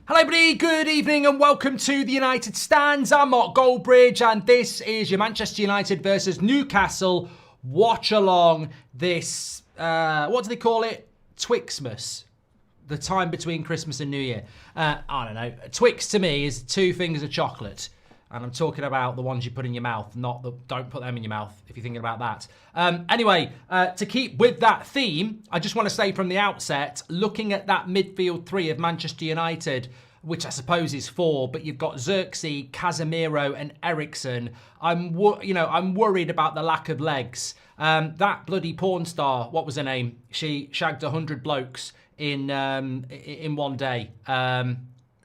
Hello everybody, good evening and welcome to the United Stands. I'm Mark Goldbridge and this is your Manchester United versus Newcastle watch along this, what do they call it? Twixmas. The time between Christmas and New Year. I don't know. Twix to me is 2 fingers of chocolate. And I'm talking about the ones you put in your mouth, not the, don't put them in your mouth if you're thinking about that. Anyway, to keep with that theme, I just want to say from the outset, looking at that midfield 3 of Manchester United, which I suppose is 4, but you've got Xerxes, Casemiro and Eriksen. I'm worried about the lack of legs. That bloody porn star, what was her name? She shagged 100 blokes in one day.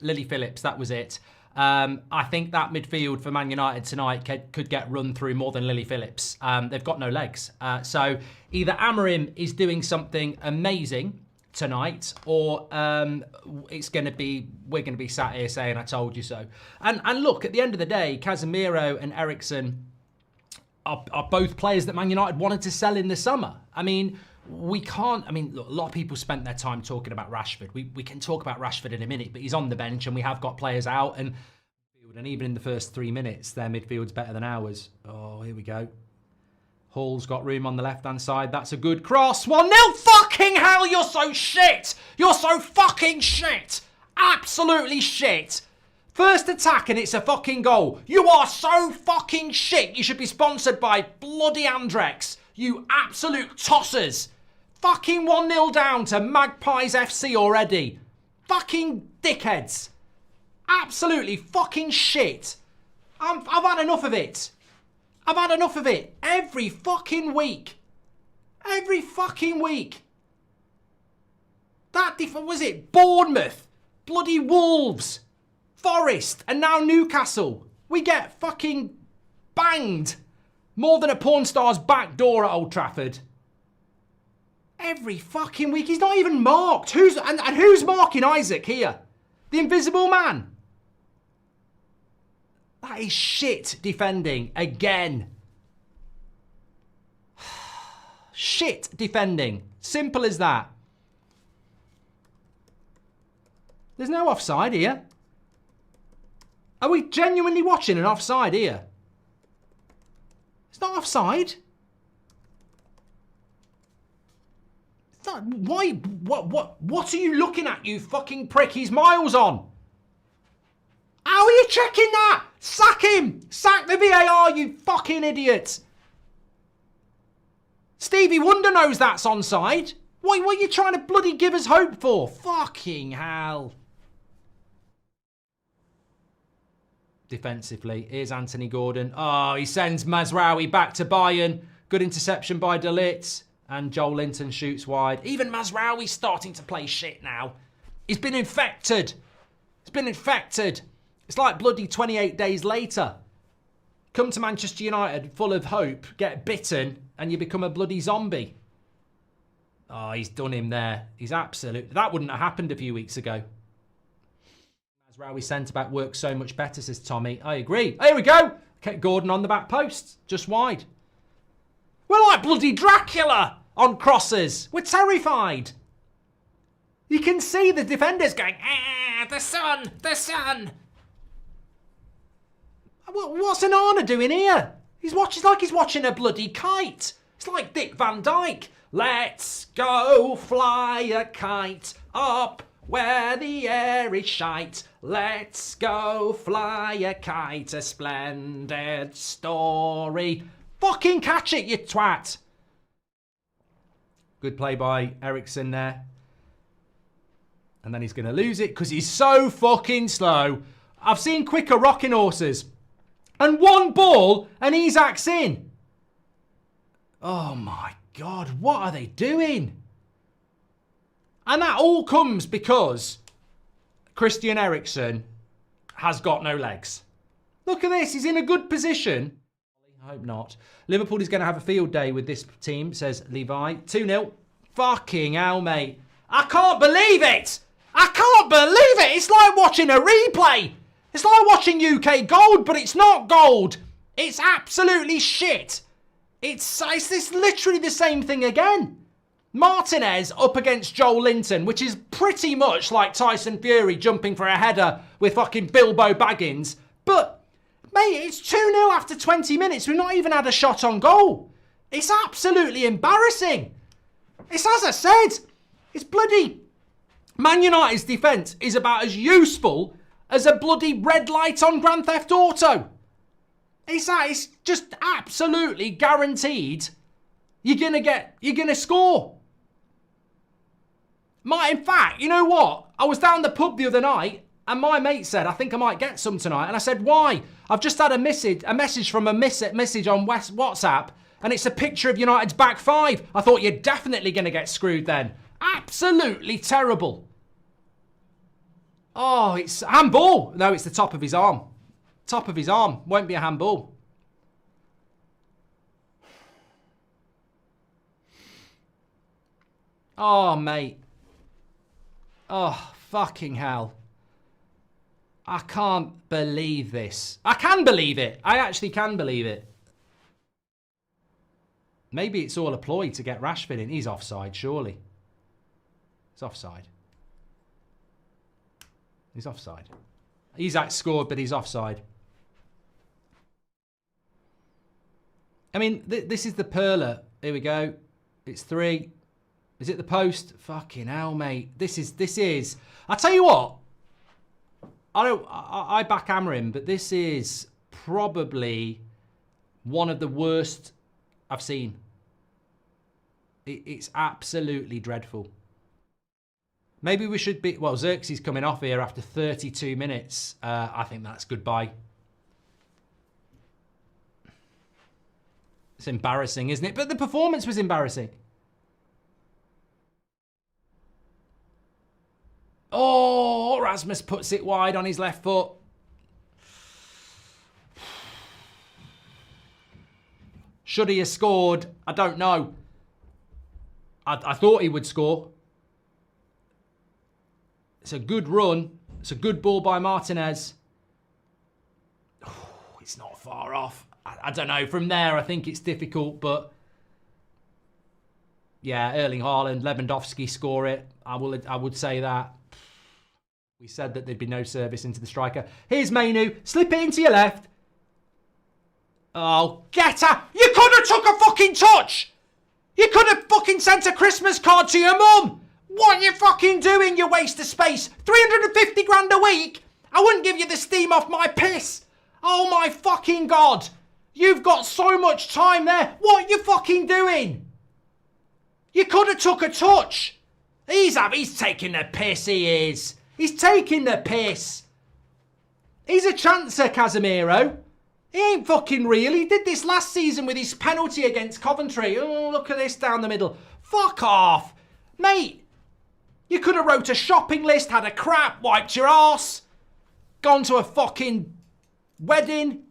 Lily Phillips, that was it. I think that midfield for Man United tonight could get run through more than Lily Phillips. They've got no legs. So either Amorim is doing something amazing tonight, or we're going to be sat here saying, I told you so. And look, at the end of the day, Casemiro and Eriksen are both players that Man United wanted to sell in the summer. I mean, look, a lot of people spent their time talking about Rashford. We can talk about Rashford in a minute, but he's on the bench and we have got players out. And even in the first 3 minutes, their midfield's better than ours. Oh, here we go. Hall's got room on the left-hand side. That's a good cross. 1-0. Fucking hell, you're so shit. You're so fucking shit. Absolutely shit. First attack and it's a fucking goal. You are so fucking shit. You should be sponsored by bloody Andrex. You absolute tossers. Fucking 1-0 down to Magpies FC already. Fucking dickheads. Absolutely fucking shit. I've had enough of it. I've had enough of it. Every fucking week. Every fucking week. That was it. Bournemouth. Bloody Wolves. Forest. And now Newcastle. We get fucking banged. More than a porn star's back door at Old Trafford. Every fucking week. He's not even marked. Who's marking Isaac here? The Invisible Man. That is shit defending again. Shit defending. Simple as that. There's no offside here. Are we genuinely watching an offside here? It's not offside. It's not, why? What are you looking at, you fucking prick? He's miles on. How are you checking that? Sack him! Sack the VAR, you fucking idiot! Stevie Wonder knows that's onside. What are you trying to bloody give us hope for? Fucking hell. Defensively, here's Anthony Gordon. Oh, he sends Mazraoui back to Bayern. Good interception by De Ligt. And Joel Linton shoots wide. Even Mazraoui's starting to play shit now. He's been infected. He's been infected. It's like bloody 28 days later. Come to Manchester United full of hope, get bitten, and you become a bloody zombie. Oh, he's done him there. He's absolute. That wouldn't have happened a few weeks ago. Mazraoui centre-back works so much better, says Tommy. I agree. Here we go. Kept Gordon on the back post, just wide. We're like bloody Dracula on crosses. We're terrified. You can see the defenders going, the sun, the sun. What's Onana doing here? It's like he's watching a bloody kite. It's like Dick Van Dyke. Let's go fly a kite up where the air is shite. Let's go fly a kite, a splendid story. Fucking catch it, you twat. Good play by Eriksen there. And then he's going to lose it because he's so fucking slow. I've seen quicker rocking horses. And one ball and Isaac's in. Oh my God, what are they doing? And that all comes because Christian Eriksen has got no legs. Look at this, he's in a good position. I hope not. Liverpool is going to have a field day with this team, says Levi. 2-0. Fucking hell, mate. I can't believe it. I can't believe it. It's like watching a replay. It's like watching UK Gold, but it's not gold. It's absolutely shit. It's literally the same thing again. Martinez up against Joel Linton, which is pretty much like Tyson Fury jumping for a header with fucking Bilbo Baggins. But, mate, it's 2-0 after 20 minutes. We've not even had a shot on goal. It's absolutely embarrassing. It's as I said, it's bloody... Man United's defence is about as useful as a bloody red light on Grand Theft Auto. It's just absolutely guaranteed you're gonna score. In fact, you know what? I was down the pub the other night and my mate said, I think I might get some tonight. And I said, why? I've just had a message from a message on WhatsApp and it's a picture of United's back five. I thought you're definitely going to get screwed then. Absolutely terrible. Oh, it's handball. No, it's the top of his arm. Top of his arm. Won't be a handball. Oh, mate. Oh, fucking hell. I can't believe this. I can believe it. I actually can believe it. Maybe it's all a ploy to get Rashford in. He's offside, surely. He's offside. He's offside. Isak scored, but he's offside. I mean, this is the perler. Here we go. It's 3. Is it the post? Fucking hell, mate. This is. I tell you what. I backhammer him, but this is probably one of the worst I've seen. It's absolutely dreadful. Maybe we should be... Well, Xerxes coming off here after 32 minutes. I think that's goodbye. It's embarrassing, isn't it? But the performance was embarrassing. Oh, Rasmus puts it wide on his left foot. Should he have scored? I don't know. I thought he would score. It's a good run. It's a good ball by Martinez. Oh, it's not far off. I don't know. From there, I think it's difficult, but... Yeah, Erling Haaland, Lewandowski score it. I would say that. We said that there'd be no service into the striker. Here's Mainu. Slip it into your left. Oh, get out. You could have took a fucking touch. You could have fucking sent a Christmas card to your mum. What are you fucking doing, you waste of space? 350 grand a week? I wouldn't give you the steam off my piss. Oh my fucking God. You've got so much time there. What are you fucking doing? You could have took a touch. He's taking the piss, he is. He's taking the piss. He's a chancer, Casemiro. He ain't fucking real. He did this last season with his penalty against Coventry. Oh, look at this down the middle. Fuck off. Mate, you could have wrote a shopping list, had a crap, wiped your arse, gone to a fucking wedding.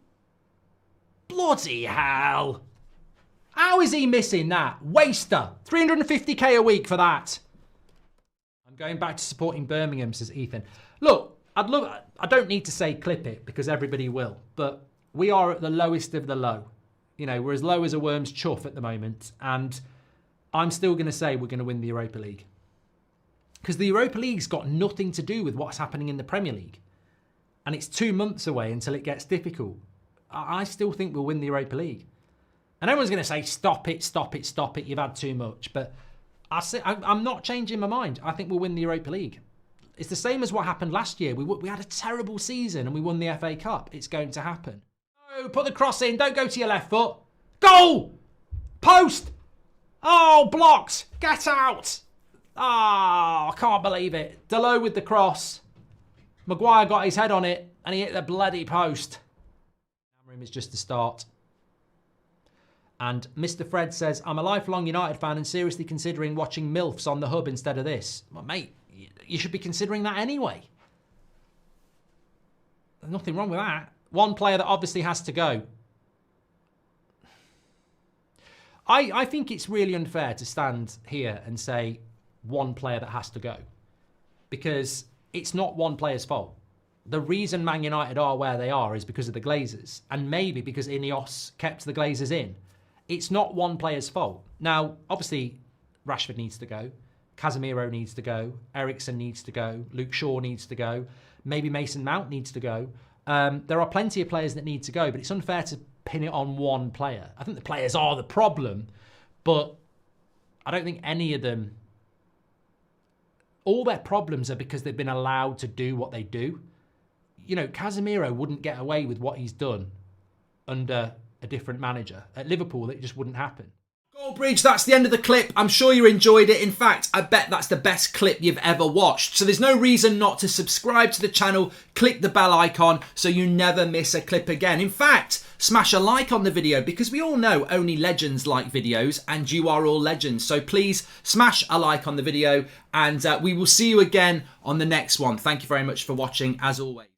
Bloody hell. How is he missing that? Waster. 350k a week for that. I'm going back to supporting Birmingham, says Ethan. Look, I don't need to say clip it because everybody will, but we are at the lowest of the low. You know, we're as low as a worm's chuff at the moment, and I'm still going to say we're going to win the Europa League. Because the Europa League's got nothing to do with what's happening in the Premier League. And it's 2 months away until it gets difficult. I still think we'll win the Europa League. And everyone's going to say, stop it, stop it, stop it, you've had too much. But I'm not changing my mind. I think we'll win the Europa League. It's the same as what happened last year. We had a terrible season and we won the FA Cup. It's going to happen. Oh, put the cross in. Don't go to your left foot. Goal! Post! Oh, blocked. Get out. Oh, I can't believe it. Delo with the cross. Maguire got his head on it and he hit the bloody post. Is just the start. And Mr. Fred says, I'm a lifelong United fan and seriously considering watching MILFs on the hub instead of this. Well, mate, you should be considering that anyway. There's nothing wrong with that. One player that obviously has to go. I think it's really unfair to stand here and say one player that has to go. Because it's not one player's fault. The reason Man United are where they are is because of the Glazers. And maybe because Ineos kept the Glazers in. It's not one player's fault. Now, obviously, Rashford needs to go. Casemiro needs to go. Eriksen needs to go. Luke Shaw needs to go. Maybe Mason Mount needs to go. There are plenty of players that need to go, but it's unfair to pin it on one player. I think the players are the problem, but I don't think any of them... All their problems are because they've been allowed to do what they do. You know, Casemiro wouldn't get away with what he's done under a different manager. At Liverpool, it just wouldn't happen. Goldbridge, that's the end of the clip. I'm sure you enjoyed it. In fact, I bet that's the best clip you've ever watched. So there's no reason not to subscribe to the channel. Click the bell icon so you never miss a clip again. In fact, smash a like on the video because we all know only legends like videos and you are all legends. So please smash a like on the video and we will see you again on the next one. Thank you very much for watching as always.